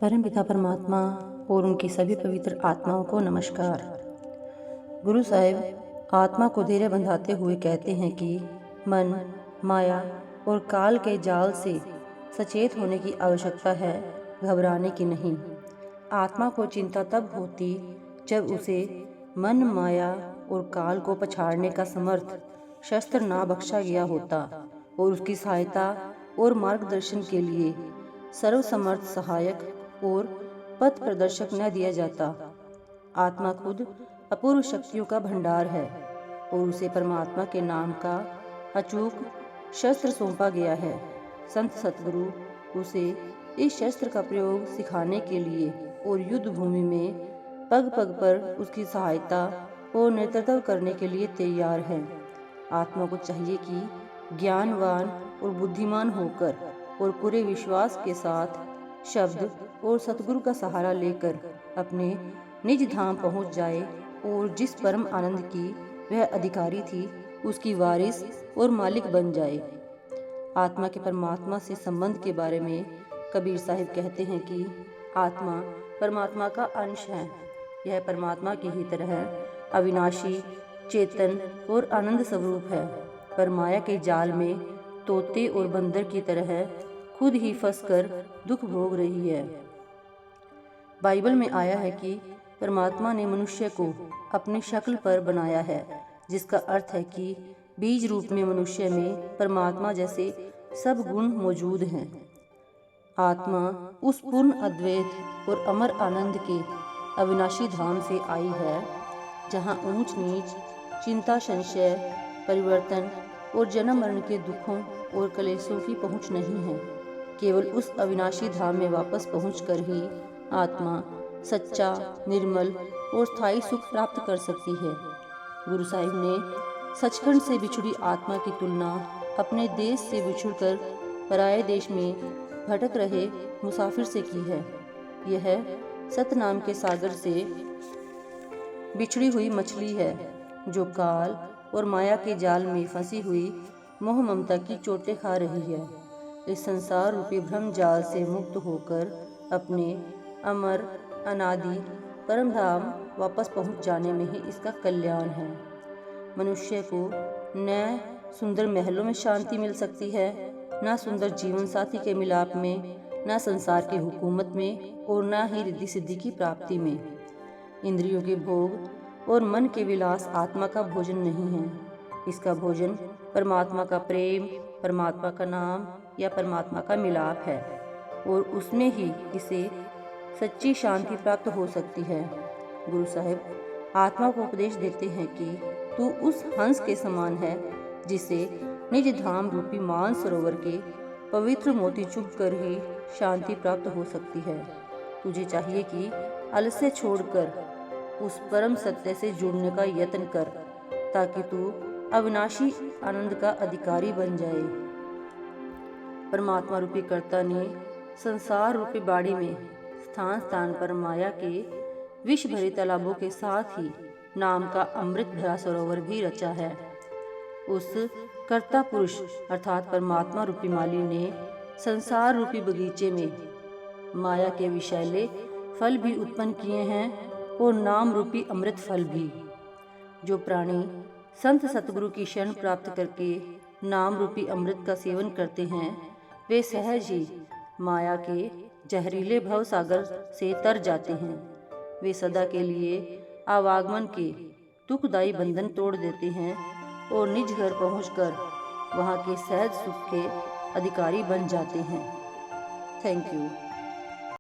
परमपिता परमात्मा और उनकी सभी पवित्र आत्माओं को नमस्कार। गुरु साहिब आत्मा को धैर्य बंधाते हुए कहते हैं कि मन, माया और काल के जाल से सचेत होने की आवश्यकता है, घबराने की नहीं। आत्मा को चिंता तब होती जब उसे मन, माया और काल को पछाड़ने का समर्थ शस्त्र ना बख्शा गया होता और उसकी सहायता और मार्गदर्शन के लिए सर्वसमर्थ सहायक और पथ प्रदर्शक न दिया जाता। आत्मा खुद अपूर्व शक्तियों का भंडार है और उसे परमात्मा के नाम का अचूक शस्त्र सौंपा गया है। संत सतगुरु उसे इस शस्त्र का प्रयोग सिखाने के लिए और युद्ध भूमि में पग पग पर उसकी सहायता और नेतृत्व करने के लिए तैयार हैं। आत्मा को चाहिए कि ज्ञानवान और बुद्धिमान होकर और पूरे विश्वास के साथ शब्द और सतगुरु का सहारा लेकर अपने निज धाम पहुंच जाए और जिस परम आनंद की वह अधिकारी थी उसकी वारिस और मालिक बन जाए। आत्मा के परमात्मा से संबंध के बारे में कबीर साहिब कहते हैं कि आत्मा परमात्मा का अंश है। यह परमात्मा की ही तरह अविनाशी, चेतन और आनंद स्वरूप है, पर माया के जाल में तोते और बंदर की तरह खुद ही फंसकर दुख भोग रही है। बाइबल में आया है कि परमात्मा ने मनुष्य को अपनी शक्ल पर बनाया है, जिसका अर्थ है कि बीज रूप में मनुष्य में परमात्मा जैसे सब गुण मौजूद हैं। आत्मा उस पूर्ण अद्वैत और अमर आनंद के अविनाशी धाम से आई है, जहाँ ऊंच नीच, चिंता, संशय, परिवर्तन और जन्म मरण के दुखों और कलेशों की पहुँच नहीं है। केवल उस अविनाशी धाम में वापस पहुंचकर ही आत्मा सच्चा, निर्मल और स्थायी सुख प्राप्त कर सकती है। गुरु साहिब ने सचखंड से बिछुड़ी आत्मा की तुलना अपने देश से बिछुड़कर पराये देश में भटक रहे मुसाफिर से की है। यह सतनाम के सागर से बिछड़ी हुई मछली है, जो काल और माया के जाल में फंसी हुई मोह ममता की चोटें खा रही है। इस संसार रूपी भ्रम जाल से मुक्त होकर अपने अमर अनादि परम धाम वापस पहुंच जाने में ही इसका कल्याण है। मनुष्य को न सुंदर महलों में शांति मिल सकती है, न सुंदर जीवन साथी के मिलाप में, न संसार की हुकूमत में और न ही रिद्धि सिद्धि की प्राप्ति में। इंद्रियों के भोग और मन के विलास आत्मा का भोजन नहीं है। इसका भोजन परमात्मा का प्रेम, परमात्मा का नाम या परमात्मा का मिलाप है और उसमें ही इसे सच्ची शांति प्राप्त हो सकती है। गुरु साहिब आत्मा को उपदेश देते हैं कि तू उस हंस के समान है जिसे निज धाम रूपी मान सरोवर के पवित्र मोती चुभ कर ही शांति प्राप्त हो सकती है। तुझे चाहिए कि आलस्य छोड़कर उस परम सत्य से जुड़ने का यत्न कर, ताकि तू अविनाशी आनंद का अधिकारी बन जाए। परमात्मा रूपी कर्ता ने संसार रूपी बाड़ी में स्थान स्थान पर माया के विष भरे तालाबों के साथ ही नाम का अमृत भरा सरोवर भी रचा है। उस कर्ता पुरुष अर्थात परमात्मा रूपी माली ने संसार रूपी बगीचे में माया के विषैले फल भी उत्पन्न किए हैं और नाम रूपी अमृत फल भी। जो प्राणी संत सतगुरु की शरण प्राप्त करके नाम रूपी अमृत का सेवन करते हैं, वे सहज ही माया के जहरीले भव सागर से तर जाते हैं। वे सदा के लिए आवागमन के दुखदायी बंधन तोड़ देते हैं और निज घर पहुंचकर वहां के सहज सुख के अधिकारी बन जाते हैं। Thank you.